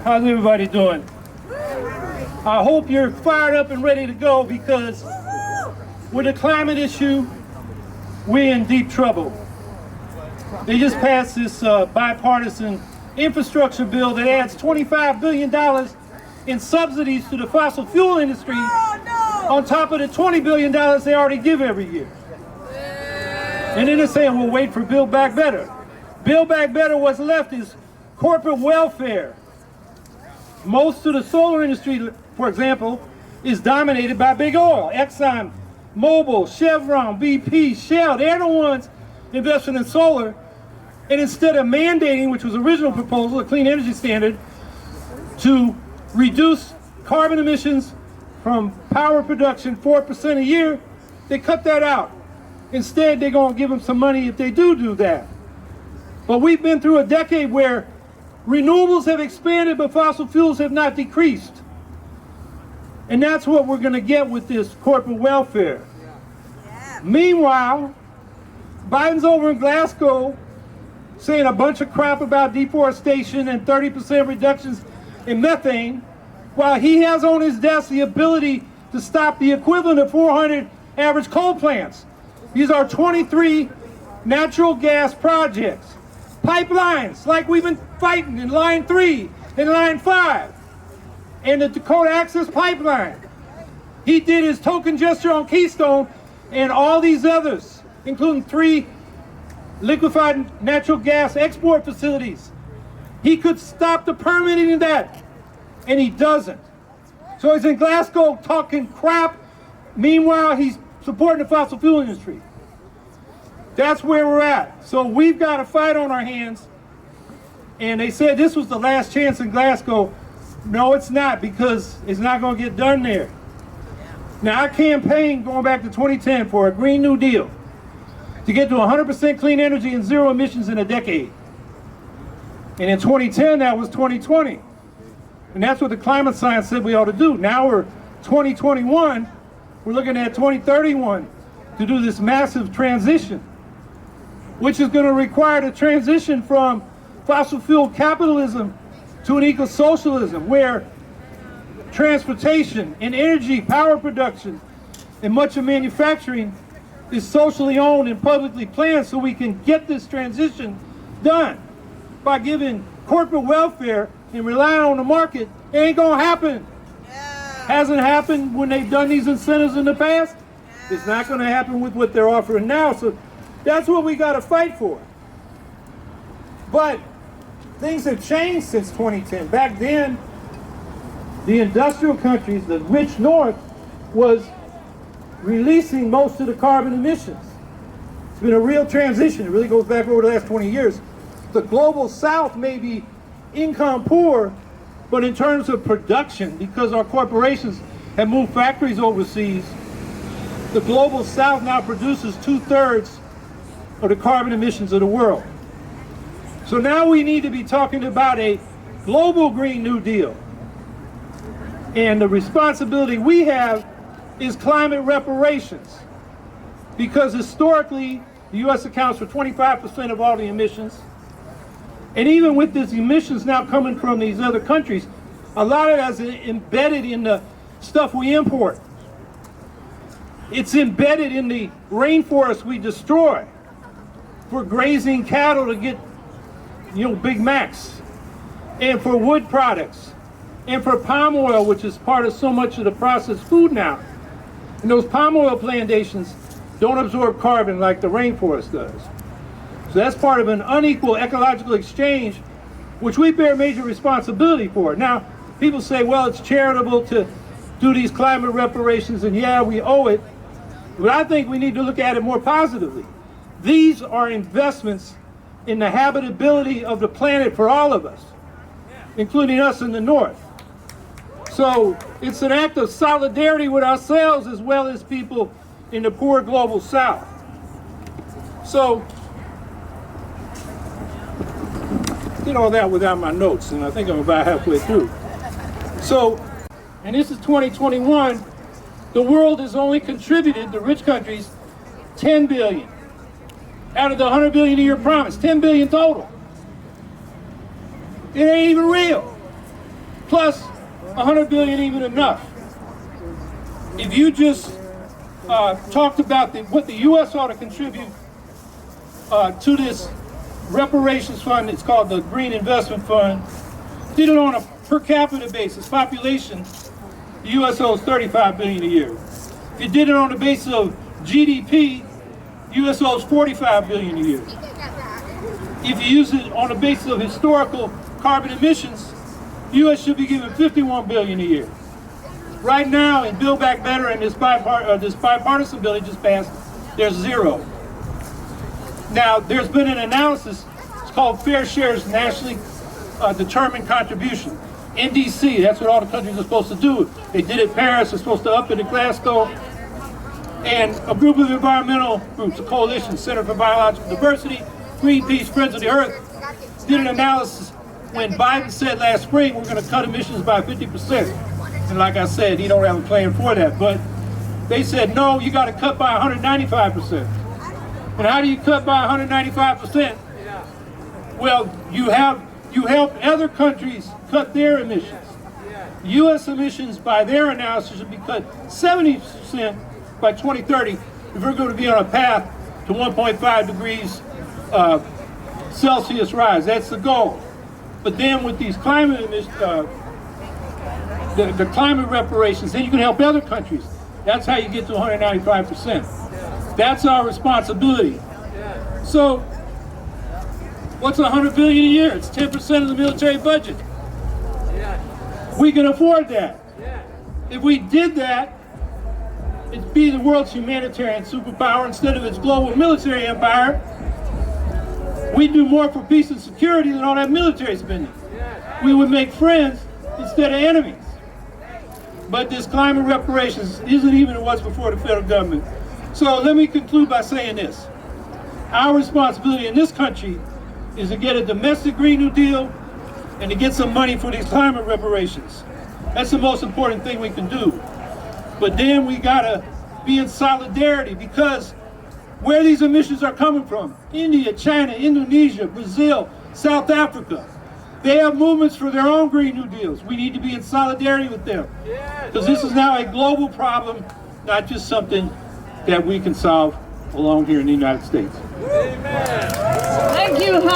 How's everybody doing? I hope you're fired up and ready to go, because with the climate issue, we're in deep trouble. They just passed this bipartisan infrastructure bill that adds $25 billion in subsidies to the fossil fuel industry on top of the $20 billion they already give every year. And then they're saying, we'll wait for Build Back Better. Build Back Better, what's left is corporate welfare. Most of the solar industry, for example, is dominated by big oil. Exxon, Mobil, Chevron, BP, Shell, they're the ones investing in solar. And instead of mandating, which was the original proposal, a clean energy standard, to reduce carbon emissions from power production 4% a year, they cut that out. Instead, they're going to give them some money if they do that. But we've been through a decade where renewables have expanded, but fossil fuels have not decreased. And that's what we're going to get with this corporate welfare. Meanwhile, Biden's over in Glasgow saying a bunch of crap about deforestation and 30% reductions in methane, while he has on his desk the ability to stop the equivalent of 400 average coal plants. These are 23 natural gas projects. Pipelines, like we've been fighting in Line 3 and Line 5. And the Dakota Access Pipeline. He did his token gesture on Keystone and all these others, including 3 liquefied natural gas export facilities. He could stop the permitting of that, and he doesn't. So he's in Glasgow talking crap. Meanwhile, he's supporting the fossil fuel industry. That's where we're at. So we've got a fight on our hands. And they said this was the last chance in Glasgow. No, it's not, because it's not going to get done there. Now, I campaigned going back to 2010 for a Green New Deal to get to 100% clean energy and zero emissions in a decade. And in 2010, that was 2020. And that's what the climate science said we ought to do. Now we're 2021. We're looking at 2031 to do this massive transition, which is going to require the transition from fossil fuel capitalism to an eco-socialism, where transportation and energy, power production, and much of manufacturing is socially owned and publicly planned, so we can get this transition done. By giving corporate welfare and relying on the market, it ain't gonna happen. Hasn't happened when they've done these incentives in the past. It's not gonna happen with what they're offering now, so that's what we gotta fight for. But things have changed since 2010. Back then, the industrial countries, the rich North, was releasing most of the carbon emissions. It's been a real transition. It really goes back over the last 20 years. The global South may be income poor, but in terms of production, because our corporations have moved factories overseas, the global South now produces 2/3 of the carbon emissions of the world. So now we need to be talking about a global Green New Deal. And the responsibility we have is climate reparations. Because historically, the U.S. accounts for 25% of all the emissions. And even with these emissions now coming from these other countries, a lot of that is embedded in the stuff we import. It's embedded in the rainforests we destroy for grazing cattle to get, Big Macs, and for wood products, and for palm oil, which is part of so much of the processed food now. And those palm oil plantations don't absorb carbon like the rainforest does. So that's part of an unequal ecological exchange, which we bear major responsibility for. Now, people say, well, it's charitable to do these climate reparations, and yeah, we owe it. But I think we need to look at it more positively. These are investments in the habitability of the planet for all of us, including us in the North. So it's an act of solidarity with ourselves as well as people in the poor global South. So, did all that without my notes, and I think I'm about halfway through. So, and this is 2021, the world has only contributed, the rich countries, 10 billion. Out of the 100 billion a year promise, 10 billion total. It ain't even real. plus 100 billion even enough? If you just talked about what the U.S. ought to contribute to this reparations fund, it's called the Green Investment Fund, did it on a per capita basis, population, the U.S. owes 35 billion a year. If you did it on the basis of GDP, U.S. owes 45 billion a year. If you use it on the basis of historical carbon emissions, the U.S. should be given 51 billion a year. Right now, in Build Back Better and this bipartisan bill that just passed, there's zero. Now, there's been an analysis, it's called Fair Share's Nationally Determined Contribution. NDC, that's what all the countries are supposed to do. They did it in Paris, they're supposed to up it in Glasgow. And a group of environmental groups, a coalition, Center for Biological Diversity, Greenpeace, Friends of the Earth, did an analysis when Biden said last spring we're going to cut emissions by 50%. And like I said, he don't have a plan for that. But they said, no, you got to cut by 195%. And how do you cut by 195%? Well, you help other countries cut their emissions. U.S. emissions, by their analysis, should be cut 70% by 2030 if we're going to be on a path to 1.5 degrees Celsius rise. That's the goal. But then with these climate the climate reparations, then you can help other countries. That's how you get to 195%. That's our responsibility. So, what's 100 billion a year? It's 10% of the military budget. We can afford that. If we did that, it'd be the world's humanitarian superpower instead of its global military empire. We do more for peace and security than all that military spending. We would make friends instead of enemies. But this climate reparations isn't even what was before the federal government. So let me conclude by saying this. Our responsibility in this country is to get a domestic Green New Deal and to get some money for these climate reparations. That's the most important thing we can do. But then we gotta be in solidarity, because where these emissions are coming from, India, China, Indonesia, Brazil, South Africa, they have movements for their own Green New Deals. We need to be in solidarity with them. Because this is now a global problem, not just something that we can solve alone here in the United States. Amen. Thank you, Howie.